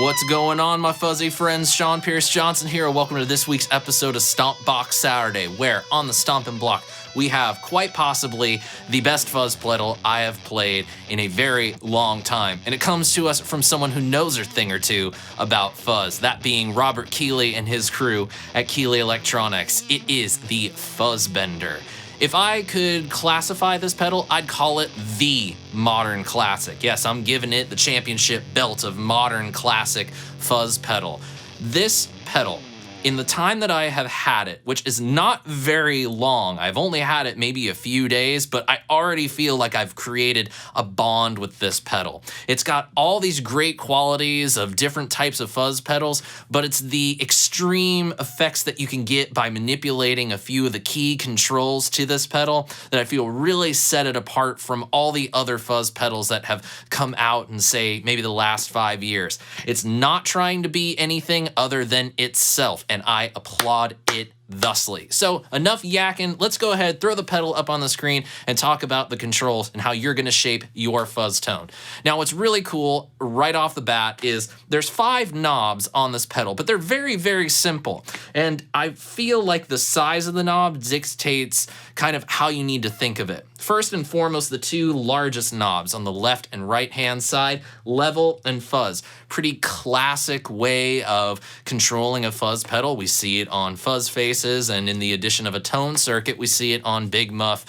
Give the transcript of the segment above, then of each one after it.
What's going on, my fuzzy friends? SeanPierceJohnson here, and welcome to this week's episode of Stompbox Saturday, where on the Stompin' Block we have quite possibly the best fuzz pedal I have played in a very long time, and it comes to us from someone who knows a thing or two about fuzz, that being Robert Keeley and his crew at Keeley Electronics. It is the FUZZ BENDER. If I could classify this pedal, I'd call it the modern classic. Yes, I'm giving it the championship belt of modern classic fuzz pedal. This pedal, in the time that I have had it, which is not very long, I've only had it maybe a few days, but I already feel like I've created a bond with this pedal. It's got all these great qualities of different types of fuzz pedals, but it's the extreme effects that you can get by manipulating a few of the key controls to this pedal that I feel really set it apart from all the other fuzz pedals that have come out in, say, maybe the last 5 years. It's not trying to be anything other than itself, and I applaud it thusly. So enough yakking, let's go ahead, throw the pedal up on the screen and talk about the controls and how you're gonna shape your fuzz tone. Now what's really cool right off the bat is there's 5 knobs on this pedal, but they're very, very simple. And I feel like the size of the knob dictates kind of how you need to think of it. First and foremost, the 2 largest knobs on the left and right hand side, level and fuzz. Pretty classic way of controlling a fuzz pedal. We see it on fuzz faces, and in the addition of a tone circuit, we see it on Big Muff,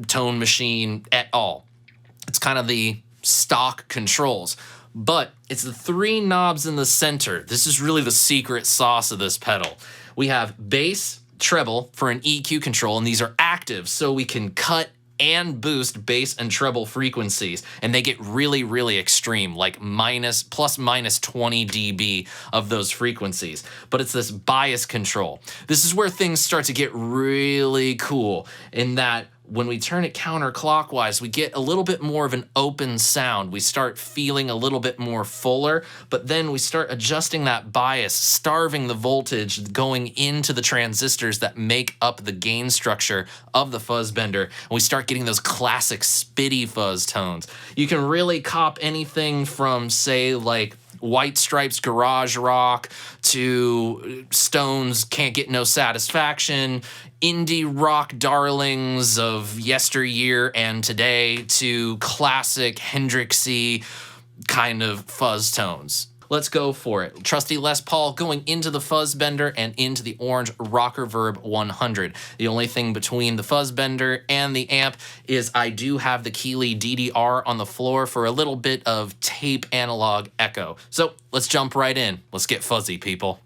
Tone Machine, et al. It's kind of the stock controls. But it's the 3 knobs in the center. This is really the secret sauce of this pedal. We have bass, treble for an EQ control, and these are active, so we can cut and boost bass and treble frequencies, and they get really, really extreme, like plus minus 20 dB of those frequencies. But it's this bias control. This is where things start to get really cool, in that when we turn it counterclockwise, we get a little bit more of an open sound. We start feeling a little bit more fuller, but then we start adjusting that bias, starving the voltage going into the transistors that make up the gain structure of the fuzz bender, and we start getting those classic spitty fuzz tones. You can really cop anything from, say, like White Stripes Garage Rock to Stones Can't Get No Satisfaction, indie rock darlings of yesteryear and today, to classic Hendrixy kind of fuzz tones. Let's go for it. Trusty Les Paul going into the fuzz bender and into the orange Rocker Verb 100. The only thing between the fuzz bender and the amp is I do have the Keeley DDR on the floor for a little bit of tape analog echo. So let's jump right in. Let's get fuzzy, people.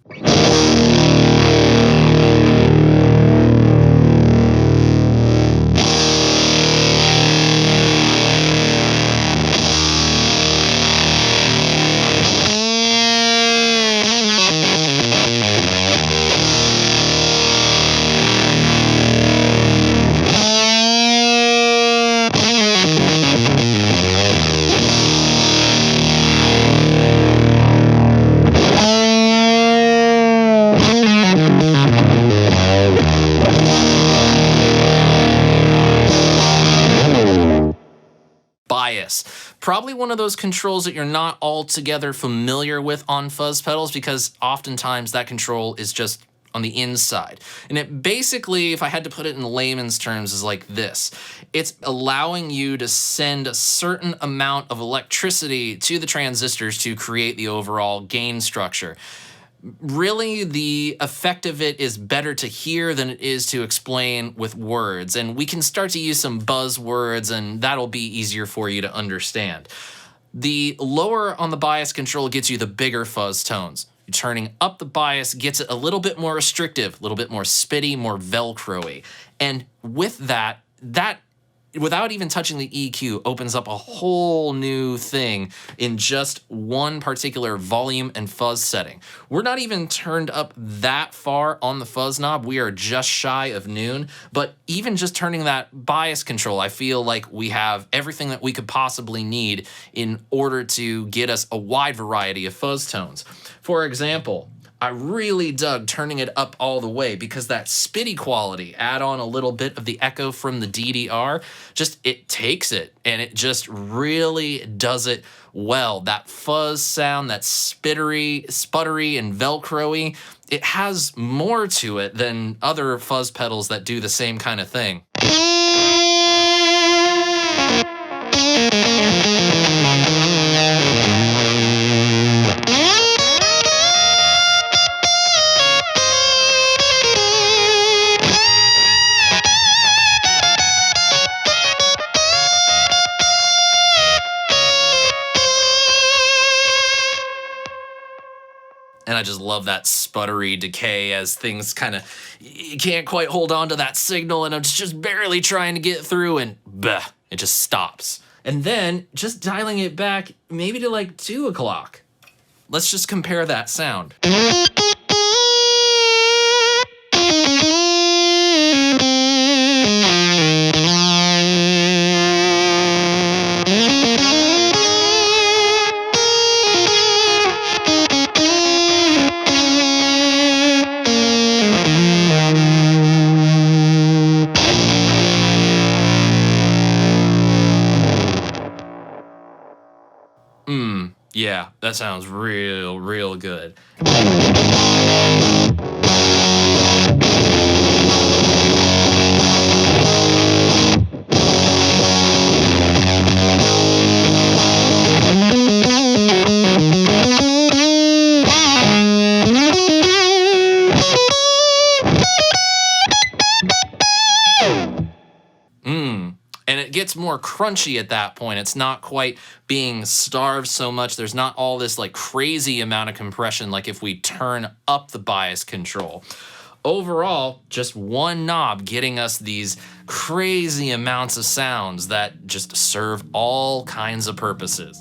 Probably one of those controls that you're not altogether familiar with on fuzz pedals, because oftentimes that control is just on the inside. And it basically, if I had to put it in layman's terms, is like this. It's allowing you to send a certain amount of electricity to the transistors to create the overall gain structure. Really, the effect of it is better to hear than it is to explain with words. And we can start to use some buzzwords, and that'll be easier for you to understand. The lower on the bias control gets you the bigger fuzz tones. Turning up the bias gets it a little bit more restrictive, a little bit more spitty, more Velcro-y. And with that, without even touching the EQ, opens up a whole new thing in just one particular volume and fuzz setting. We're not even turned up that far on the fuzz knob. We are just shy of noon, but even just turning that bias control, I feel like we have everything that we could possibly need in order to get us a wide variety of fuzz tones. For example, I really dug turning it up all the way because that spitty quality, add on a little bit of the echo from the DDR, it takes it and it just really does it well. That fuzz sound, that sputtery and Velcro-y, it has more to it than other fuzz pedals that do the same kind of thing. And I just love that sputtery decay as things you can't quite hold on to that signal and it's just barely trying to get through and it just stops. And then just dialing it back maybe to like 2 o'clock. Let's just compare that sound. Yeah, that sounds real good. And it gets more crunchy at that point. It's not quite being starved so much. There's not all this like crazy amount of compression like if we turn up the bias control. Overall, just one knob getting us these crazy amounts of sounds that just serve all kinds of purposes.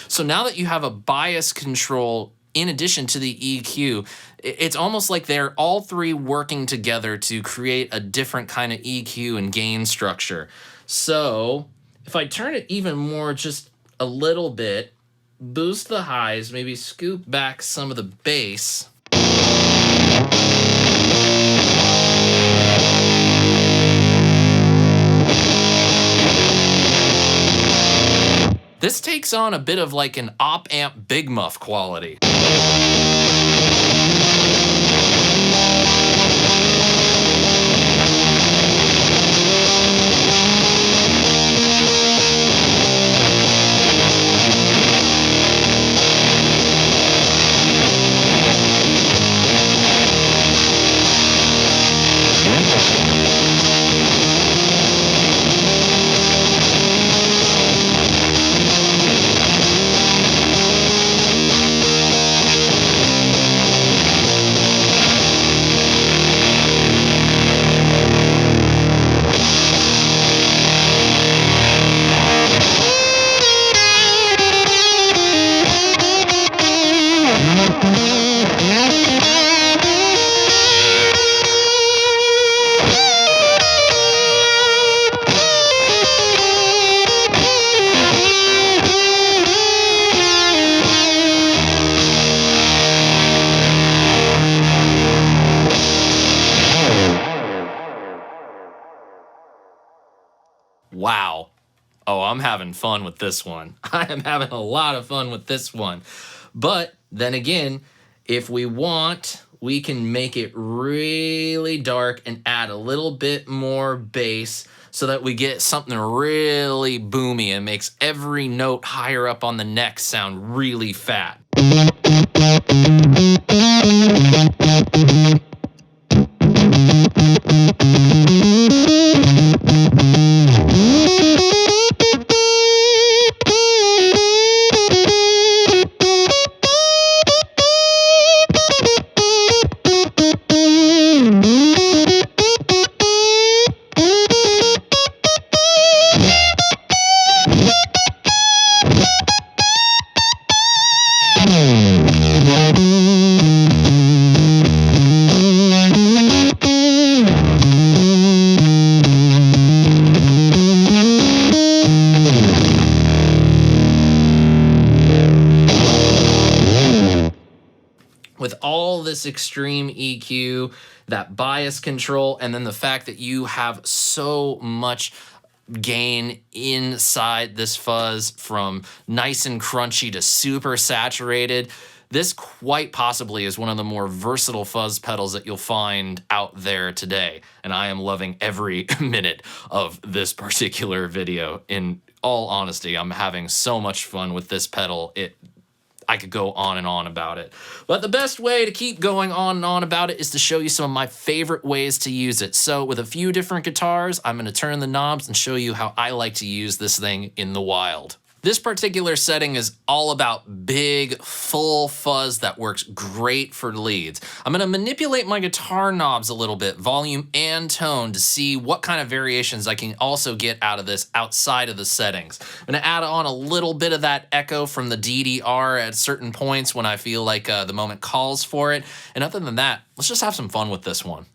So now that you have a bias control in addition to the EQ, it's almost like they're all three working together to create a different kind of EQ and gain structure. So if I turn it even more, just a little bit, boost the highs, maybe scoop back some of the bass. This takes on a bit of like an op-amp Big Muff quality. Wow. Oh, I'm having fun with this one. I am having a lot of fun with this one. But then again, if we want, we can make it really dark and add a little bit more bass so that we get something really boomy and makes every note higher up on the neck sound really fat. With all this extreme EQ, that bias control, and then the fact that you have so much gain inside this fuzz from nice and crunchy to super saturated, this quite possibly is one of the more versatile fuzz pedals that you'll find out there today. And I am loving every minute of this particular video. In all honesty, I'm having so much fun with this pedal. I could go on and on about it. But the best way to keep going on and on about it is to show you some of my favorite ways to use it. So with a few different guitars, I'm going to turn the knobs and show you how I like to use this thing in the wild. This particular setting is all about big, full fuzz that works great for leads. I'm going to manipulate my guitar knobs a little bit, volume and tone, to see what kind of variations I can also get out of this outside of the settings. I'm going to add on a little bit of that echo from the DDR at certain points when I feel like the moment calls for it. And other than that, let's just have some fun with this one.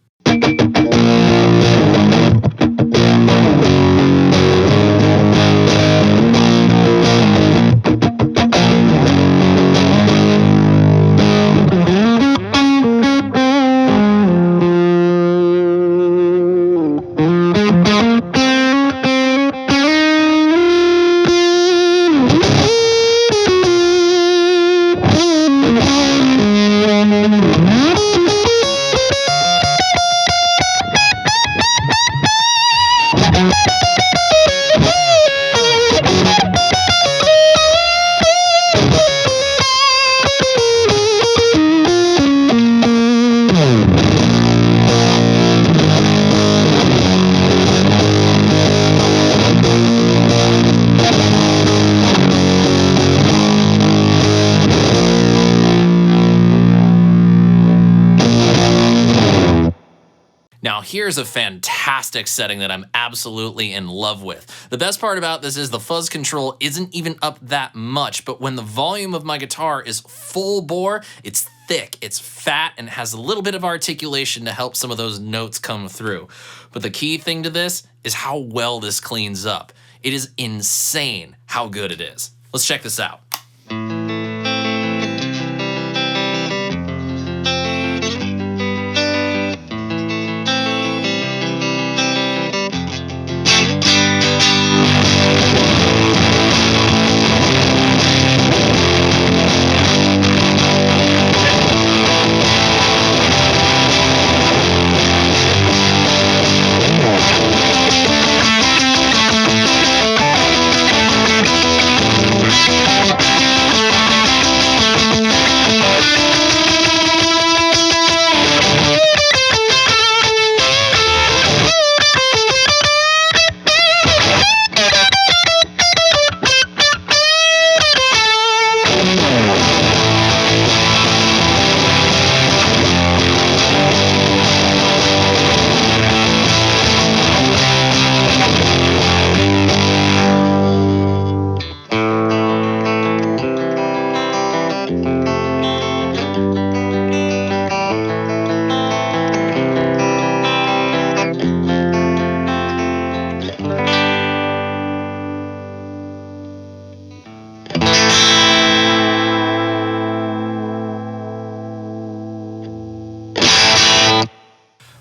Now here's a fantastic setting that I'm absolutely in love with. The best part about this is the fuzz control isn't even up that much, but when the volume of my guitar is full bore, it's thick, it's fat, and has a little bit of articulation to help some of those notes come through. But the key thing to this is how well this cleans up. It is insane how good it is. Let's check this out.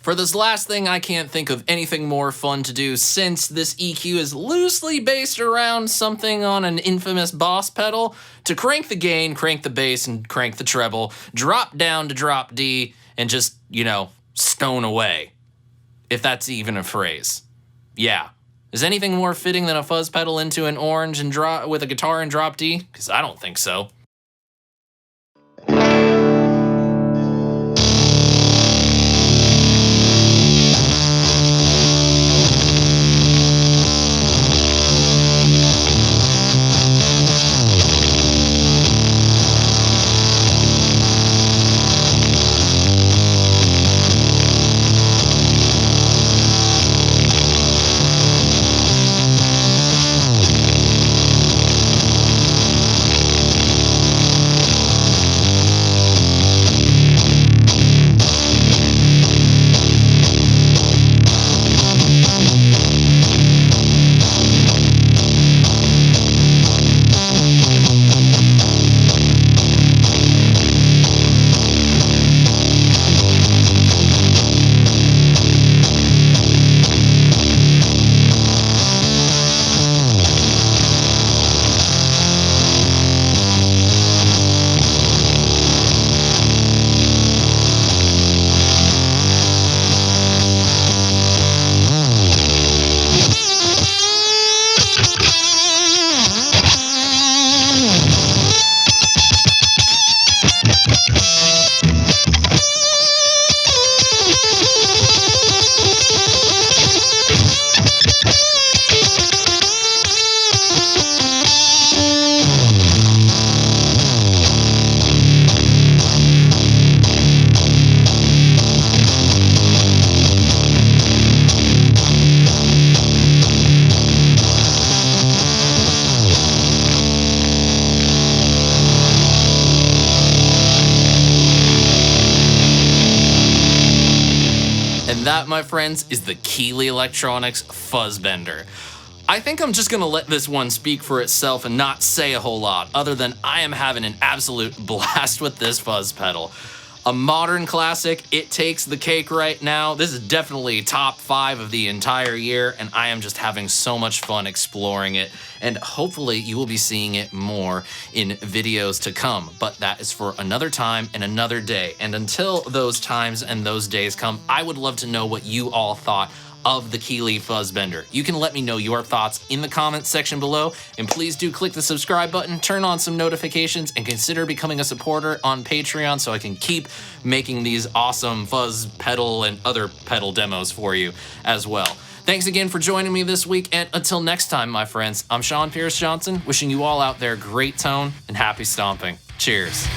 For this last thing, I can't think of anything more fun to do since this EQ is loosely based around something on an infamous Boss pedal to crank the gain, crank the bass, and crank the treble, drop down to drop D, and just, stone away. If that's even a phrase. Yeah. Is anything more fitting than a fuzz pedal into an orange and with a guitar and drop D? Because I don't think so. And that, my friends, is the Keeley Electronics FUZZ BENDER. I think I'm just gonna let this one speak for itself and not say a whole lot, other than I am having an absolute blast with this fuzz pedal. A modern classic, it takes the cake right now. This is definitely top 5 of the entire year, and I am just having so much fun exploring it, and hopefully you will be seeing it more in videos to come, but that is for another time and another day. And until those times and those days come, I would love to know what you all thought of the Keeley Fuzz Bender. You can let me know your thoughts in the comments section below, and please do click the subscribe button, turn on some notifications, and consider becoming a supporter on Patreon so I can keep making these awesome fuzz pedal and other pedal demos for you as well. Thanks again for joining me this week, and until next time, my friends, I'm SeanPierceJohnson, wishing you all out there great tone and happy stomping. Cheers.